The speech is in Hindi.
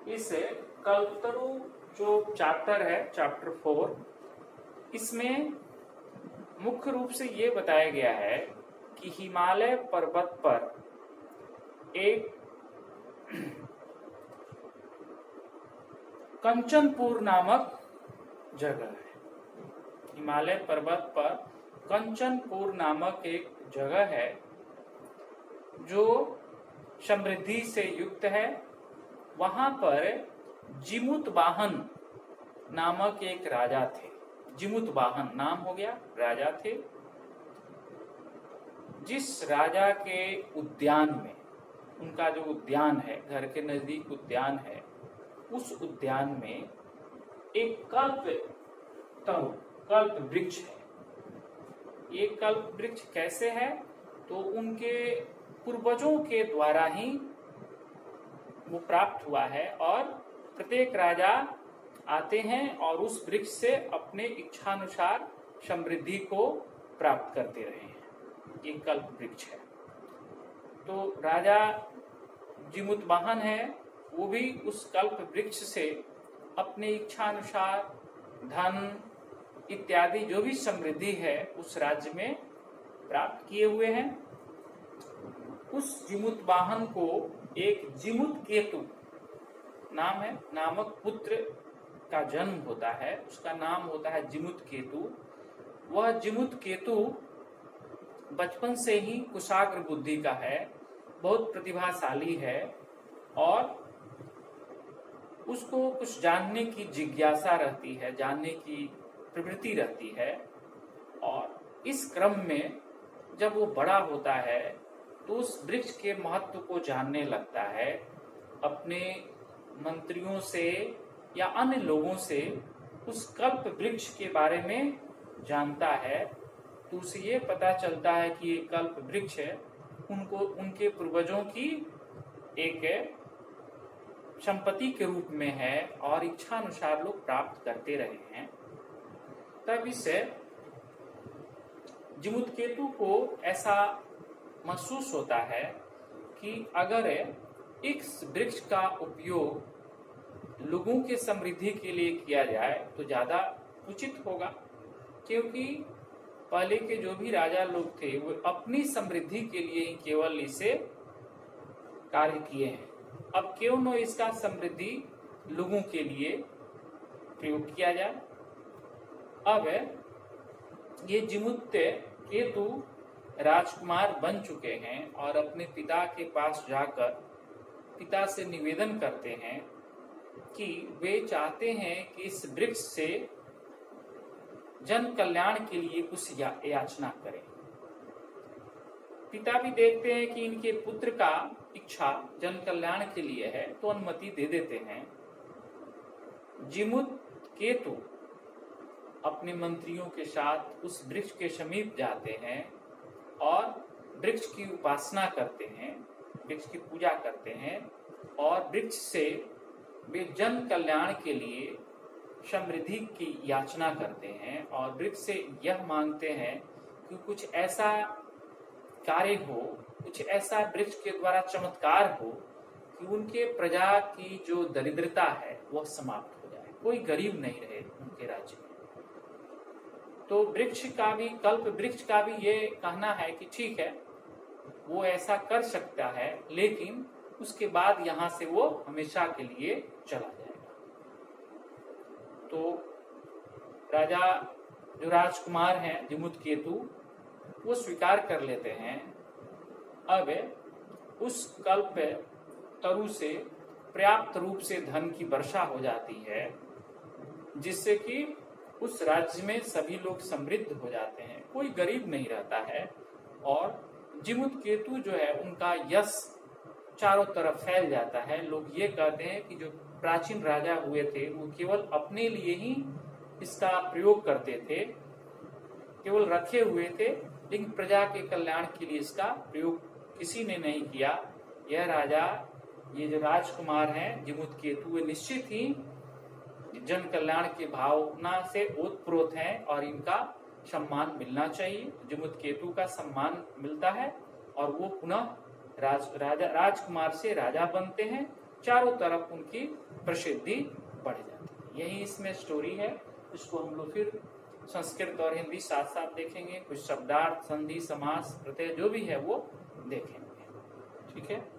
इस कल्पतरु जो चैप्टर है, चैप्टर 4, इसमें मुख्य रूप से ये बताया गया है कि हिमालय पर्वत पर एक कंचनपुर नामक जगह है। हिमालय पर्वत पर कंचनपुर नामक एक जगह है जो समृद्धि से युक्त है। वहां पर जिमुतवाहन नामक एक राजा थे। जिमुतवाहन नाम हो गया, राजा थे। जिस राजा के उद्यान में, उनका जो उद्यान है, घर के नजदीक उद्यान है, उस उद्यान में एक कल्प वृक्ष है। ये कल्प वृक्ष कैसे है? तो उनके पूर्वजों के द्वारा ही वो प्राप्त हुआ है और प्रत्येक राजा आते हैं और उस वृक्ष से अपने इच्छानुसार समृद्धि को प्राप्त करते रहे हैं। ये कल्प वृक्ष है। तो राजा जिमुतवाहन है, वो भी उस कल्प वृक्ष से अपने इच्छानुसार धन इत्यादि जो भी समृद्धि है उस राज्य में प्राप्त किए हुए हैं। उस जिमुतवाहन को एक जिमुतकेतु नाम है नामक पुत्र का जन्म होता है। उसका नाम होता है जिमुतकेतु। वह जिमुतकेतु बचपन से ही कुशाग्र बुद्धि का है, बहुत प्रतिभाशाली है और उसको कुछ जानने की जिज्ञासा रहती है, जानने की प्रवृत्ति रहती है। और इस क्रम में जब वो बड़ा होता है तो उस वृक्ष के महत्व को जानने लगता है। अपने मंत्रियों से या अन्य लोगों से उस कल्प वृक्ष के बारे में जानता है। तो उसे ये पता चलता है कि ये कल्प वृक्ष है, उनको उनके पूर्वजों की एक संपत्ति के रूप में है और इच्छानुसार लोग प्राप्त करते रहे हैं। तब इससे जिमुतकेतु को ऐसा महसूस होता है कि अगर इस वृक्ष का उपयोग लोगों के समृद्धि के लिए किया जाए तो ज्यादा उचित होगा, क्योंकि पहले के जो भी राजा लोग थे वो अपनी समृद्धि के लिए ही केवल इसे कार्य किए हैं। अब क्यों न इसका समृद्धि लोगों के लिए प्रयोग किया जाए। अब ये जिमुतकेतु राजकुमार बन चुके हैं और अपने पिता के पास जाकर पिता से निवेदन करते हैं कि वे चाहते हैं कि इस वृक्ष से जन कल्याण के लिए कुछ याचना करें। पिता भी देखते हैं कि इनके पुत्र का इच्छा जन कल्याण के लिए है तो अनुमति दे देते हैं। जिमुतकेतु अपने मंत्रियों के साथ उस वृक्ष के समीप जाते हैं और वृक्ष की उपासना करते हैं, वृक्ष की पूजा करते हैं और वृक्ष से वे जन कल्याण के लिए समृद्धि की याचना करते हैं और वृक्ष से यह मांगते हैं कि कुछ ऐसा कार्य हो, कुछ ऐसा वृक्ष के द्वारा चमत्कार हो कि उनके प्रजा की जो दरिद्रता है वह समाप्त हो जाए, कोई गरीब नहीं रहे उनके राज्य में। तो वृक्ष का भी, कल्प वृक्ष का भी ये कहना है कि ठीक है, वो ऐसा कर सकता है, लेकिन उसके बाद यहाँ से वो हमेशा के लिए चला जाएगा। तो राजा जो राजकुमार हैं जिमुतकेतु, वो स्वीकार कर लेते हैं। अब उस कल्प तरु से पर्याप्त रूप से धन की वर्षा हो जाती है, जिससे कि उस राज्य में सभी लोग समृद्ध हो जाते हैं, कोई गरीब नहीं रहता है। और जिमुतकेतु जो है उनका यश चारों तरफ फैल जाता है। लोग ये कहते हैं कि जो प्राचीन राजा हुए थे वो केवल अपने लिए ही इसका प्रयोग करते थे, केवल रखे हुए थे, लेकिन प्रजा के कल्याण के लिए इसका प्रयोग किसी ने नहीं किया। यह राजा, ये जो राजकुमार हैं जिमुतकेतु, वे निश्चित ही जन कल्याण की भावना से ओतप्रोत हैं और इनका सम्मान मिलना चाहिए। जिमुतकेतु का सम्मान मिलता है और वो पुनः राजकुमार से राजा बनते हैं। चारों तरफ उनकी प्रसिद्धि बढ़ जाती है। यही इसमें स्टोरी है। इसको हम लोग फिर संस्कृत और हिंदी साथ साथ देखेंगे, कुछ शब्दार्थ, संधि, समास, प्रत्यय जो भी है वो देखेंगे। ठीक है।